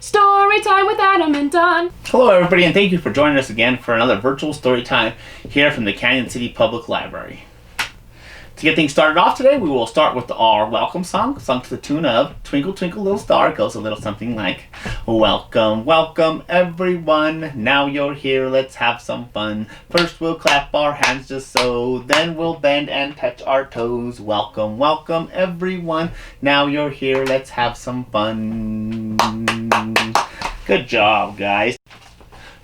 Story time with Adam and Don. Hello everybody, and thank you for joining us again for another virtual story time here from the Canyon City Public Library. To get things started off today, we will start with our welcome song, sung to the tune of Twinkle Twinkle Little Star. It goes a little something like, welcome, welcome everyone, now you're here, let's have some fun. First we'll clap our hands just so, then we'll bend and touch our toes. Welcome, welcome everyone, now you're here, let's have some fun. Good job, guys.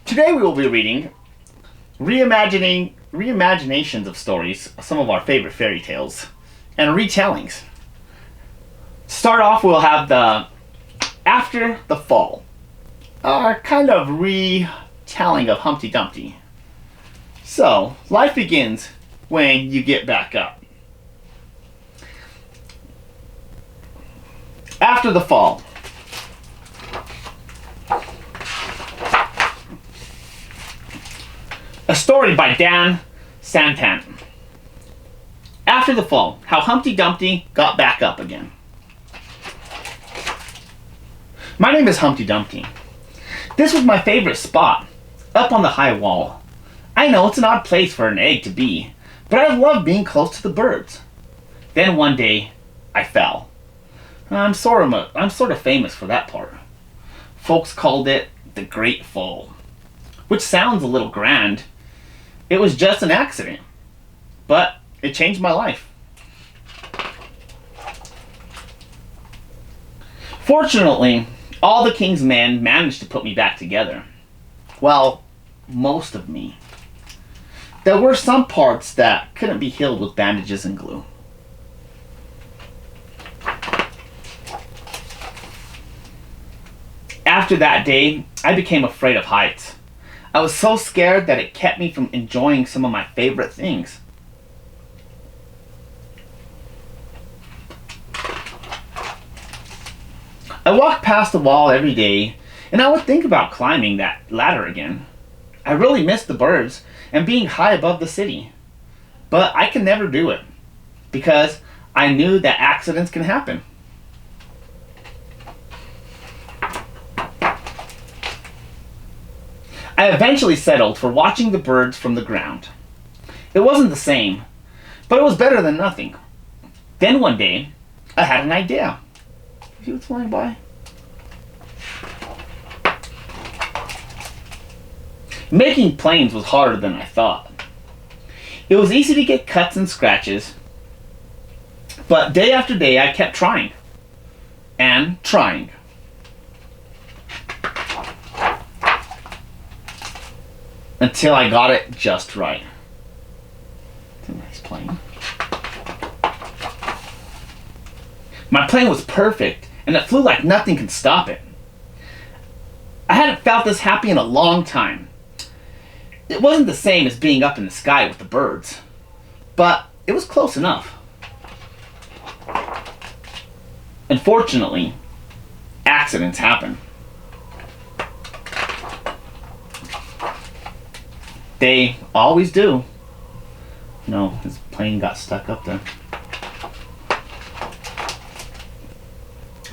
Today we will be reading reimaginations of stories, some of our favorite fairy tales, and retellings. To start off, we'll have the After the Fall, a kind of retelling of Humpty Dumpty. So, life begins when you get back up. After the Fall. A story by Dan Santan. After the Fall, how Humpty Dumpty got back up again. My name is Humpty Dumpty. This was my favorite spot, up on the high wall. I know it's an odd place for an egg to be, but I love being close to the birds. Then one day, I fell. I'm sort of famous for that part. Folks called it the Great Fall, which sounds a little grand. It was just an accident, but it changed my life. Fortunately, all the king's men managed to put me back together. Well, most of me. There were some parts that couldn't be healed with bandages and glue. After that day, I became afraid of heights. I was so scared that it kept me from enjoying some of my favorite things. I walked past the wall every day, and I would think about climbing that ladder again. I really missed the birds and being high above the city. But I could never do it, because I knew that accidents can happen. I eventually settled for watching the birds from the ground. It wasn't the same, but it was better than nothing. Then one day, I had an idea. See what's flying by? Making planes was harder than I thought. It was easy to get cuts and scratches, but day after day I kept trying and trying. Until I got it just right. It's a nice plane. My plane was perfect, and it flew like nothing could stop it. I hadn't felt this happy in a long time. It wasn't the same as being up in the sky with the birds, but it was close enough. Unfortunately, accidents happen. They always do. No, his plane got stuck up there.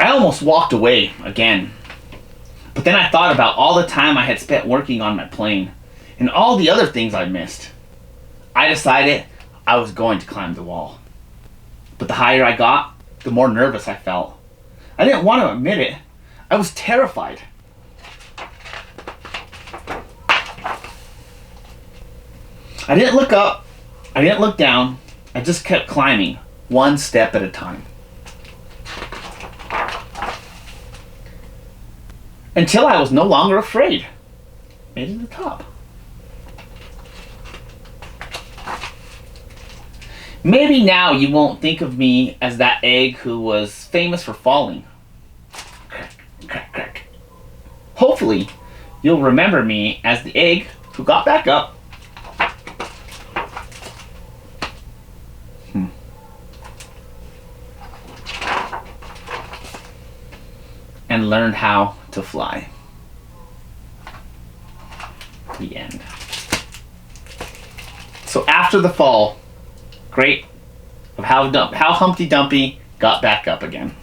I almost walked away again. But then I thought about all the time I had spent working on my plane and all the other things I missed. I decided I was going to climb the wall. But the higher I got, the more nervous I felt. I didn't want to admit it. I was terrified. I didn't look up, I didn't look down, I just kept climbing, one step at a time. Until I was no longer afraid. Made it to the top. Maybe now you won't think of me as that egg who was famous for falling. Crack, crack, crack. Hopefully, you'll remember me as the egg who got back up and learned how to fly. The end. So after the fall, great of how Humpty Dumpty got back up again.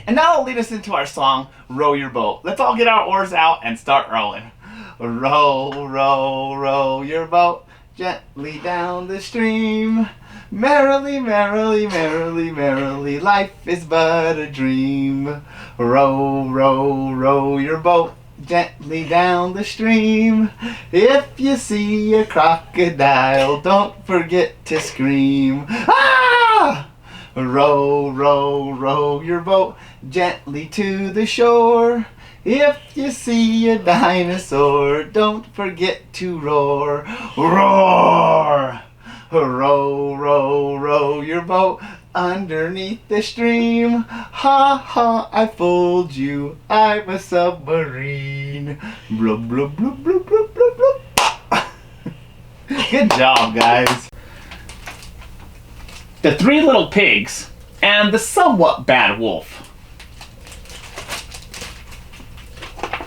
And now it'll lead us into our song, row your boat. Let's all get our oars out and start rowing. Row, row, row your boat gently down the stream. Merrily, merrily, merrily, merrily, life is but a dream. Row, row, row your boat gently down the stream. If you see a crocodile, don't forget to scream. Ah! Row, row, row your boat gently to the shore. If you see a dinosaur, don't forget to roar. Roar! Row, row, row your boat underneath the stream. Ha ha, I fooled you, I'm a submarine. Blub, blub, blub, blub, blub, blub, blub. Good job, guys. The Three Little Pigs and the Somewhat Bad Wolf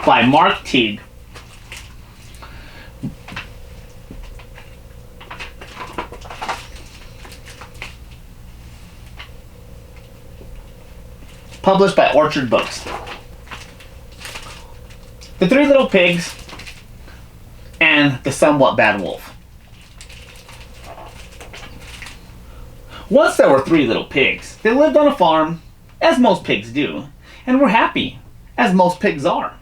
by Mark Teague. Published by Orchard Books. The Three Little Pigs and the Somewhat Bad Wolf. Once there were three little pigs. They lived on a farm, as most pigs do, and were happy, as most pigs are.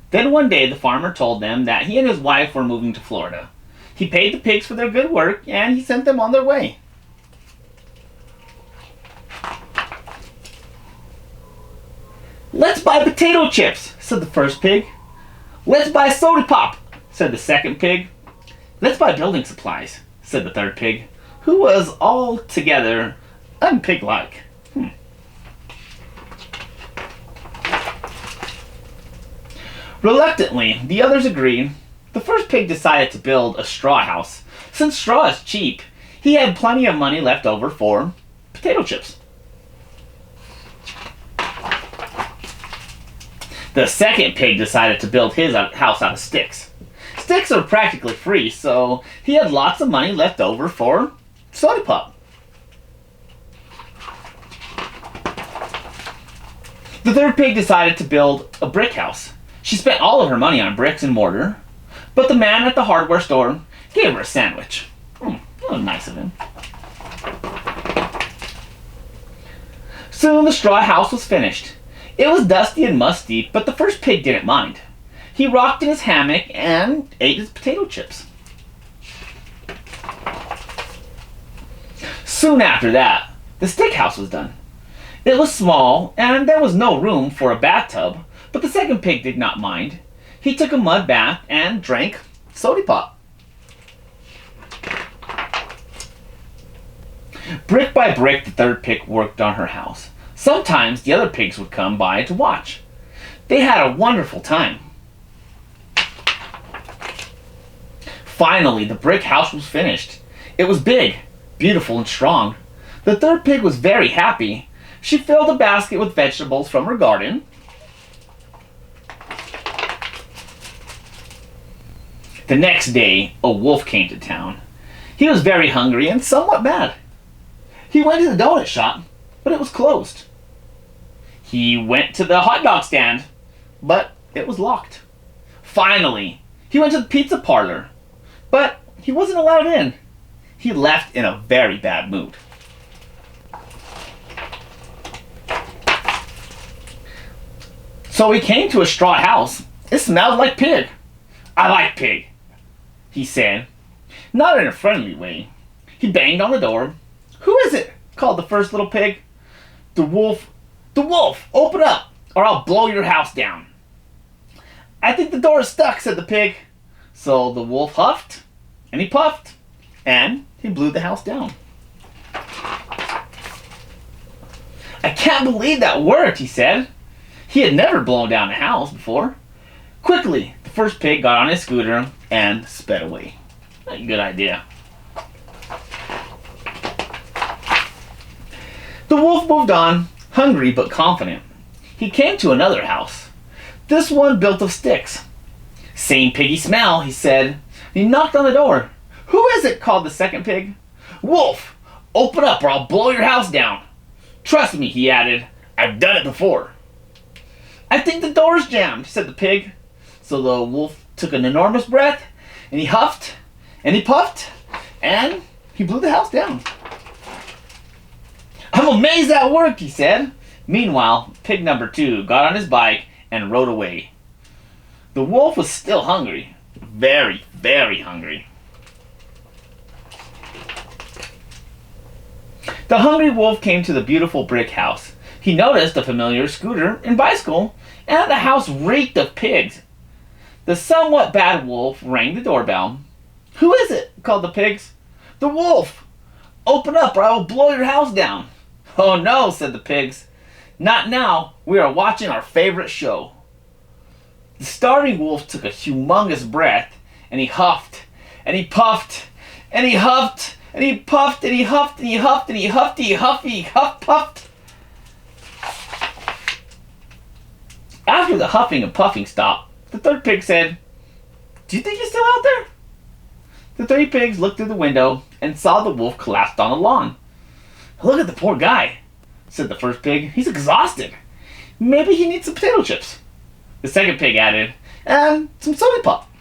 Then one day the farmer told them that he and his wife were moving to Florida. He paid the pigs for their good work, and he sent them on their way. "Let's buy potato chips," said the first pig. "Let's buy soda pop," said the second pig. "Let's buy building supplies," said the third pig, who was altogether unpig-like. Reluctantly, the others agreed. The first pig decided to build a straw house. Since straw is cheap, he had plenty of money left over for potato chips. The second pig decided to build his house out of sticks. Sticks are practically free, so he had lots of money left over for soda pop. The third pig decided to build a brick house. She spent all of her money on bricks and mortar, but the man at the hardware store gave her a sandwich. That was nice of him. Soon the straw house was finished. It was dusty and musty, but the first pig didn't mind. He rocked in his hammock and ate his potato chips. Soon after that, the stick house was done. It was small, and there was no room for a bathtub, but the second pig did not mind. He took a mud bath and drank soda pop. Brick by brick, the third pig worked on her house. Sometimes the other pigs would come by to watch. They had a wonderful time. Finally, the brick house was finished. It was big, beautiful, and strong. The third pig was very happy. She filled a basket with vegetables from her garden. The next day, a wolf came to town. He was very hungry and somewhat mad. He went to the donut shop, but it was closed. He went to the hot dog stand, but it was locked. Finally, he went to the pizza parlor, but he wasn't allowed in. He left in a very bad mood. So he came to a straw house. It smelled like pig. "I like pig," he said, not in a friendly way. He banged on the door. "Who is it?" called the first little pig. "The wolf. The wolf! Open up, or I'll blow your house down." "I think the door is stuck," said the pig. So the wolf huffed, and he puffed, and he blew the house down. "I can't believe that worked," he said. He had never blown down a house before. Quickly, the first pig got on his scooter and sped away. A good idea. The wolf moved on, hungry but confident. He came to another house. This one built of sticks. "Same piggy smell," he said. He knocked on the door. "Who is it?" called the second pig. "Wolf! Open up or I'll blow your house down." "Trust me," he added. "I've done it before." I think the door's jammed, said the pig. So the wolf took an enormous breath, and he huffed, and he puffed, and he blew the house down. I'm amazed that worked, he said. Meanwhile, pig number 2 got on his bike and rode away. The wolf was still hungry. Very, very hungry. The hungry wolf came to the beautiful brick house. He noticed a familiar scooter and bicycle, and the house reeked of pigs. The somewhat bad wolf rang the doorbell. Who is it? Called the pigs. The wolf. Open up or I will blow your house down. Oh no, said the pigs. Not now. We are watching our favorite show. The starving wolf took a humongous breath, and he huffed, and he puffed, and he huffed, and he puffed, and he huffed, and he huffed, and he huffed, he huffed, he huffed, puffed. After the huffing and puffing stopped, the third pig said, Do you think he's still out there? The 3 pigs looked through the window and saw the wolf collapsed on the lawn. Look at the poor guy, said the first pig. He's exhausted. Maybe he needs some potato chips. The second pig added, and some soda pop.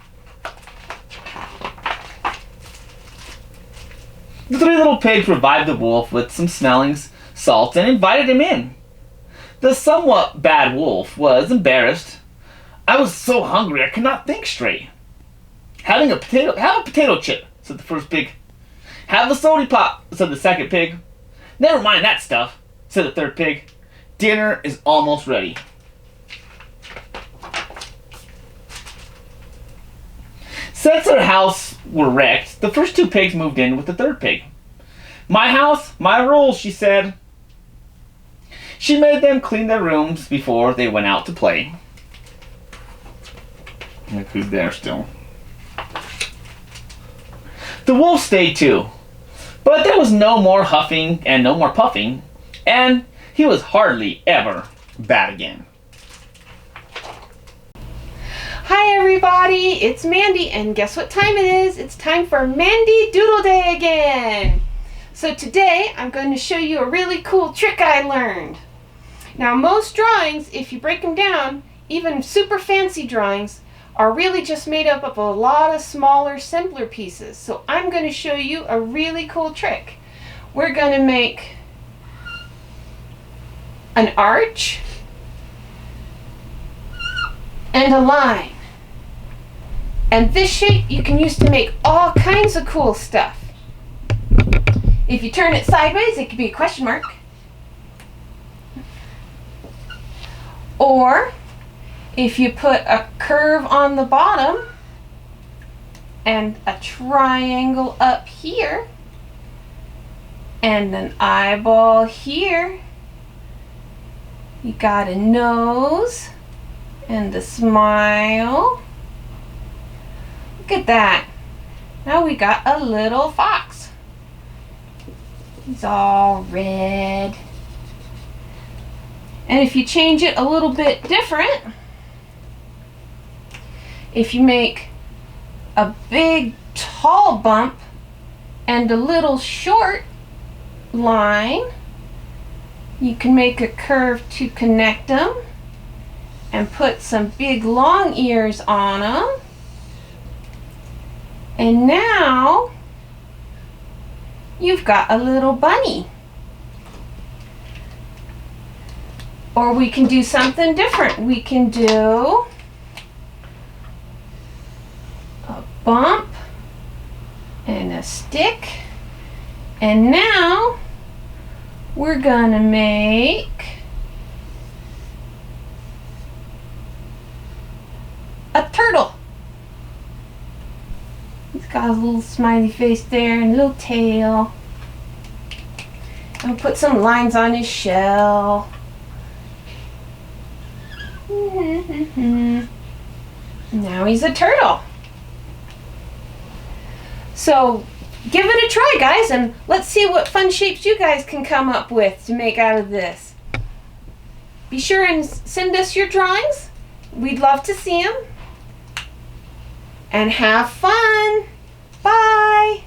The 3 little pigs revived the wolf with some smellings, salts, and invited him in. The somewhat bad wolf was embarrassed. I was so hungry I could not think straight. Have a potato chip, said the first pig. Have a soda pop, said the second pig. Never mind that stuff, said the third pig. Dinner is almost ready. Since their house were wrecked, the first 2 pigs moved in with the third pig. My house, my rules, she said. She made them clean their rooms before they went out to play. Look who's there still. The wolf stayed too, but there was no more huffing and no more puffing, and he was hardly ever bad again. Hi everybody, it's Mandy, and guess what time it is? It's time for Mandy Doodle Day again. So today I'm going to show you a really cool trick I learned. Now most drawings, if you break them down, even super fancy drawings, are really just made up of a lot of smaller, simpler pieces. So I'm going to show you a really cool trick. We're going to make an arch and a line. And this shape you can use to make all kinds of cool stuff. If you turn it sideways, it could be a question mark. Or if you put a curve on the bottom and a triangle up here and an eyeball here, you got a nose and the smile. Look at that. Now we got a little fox. He's all red. And if you change it a little bit different, if you make a big tall bump and a little short line, you can make a curve to connect them and put some big long ears on them. And now you've got a little bunny. Or we can do something different. We can do a bump and a stick. And now we're gonna make a turtle. He's got a little smiley face there and a little tail. And we'll put some lines on his shell. Now he's a turtle. So give it a try, guys, and let's see what fun shapes you guys can come up with to make out of this. Be sure and send us your drawings. We'd love to see them. And have fun. Bye.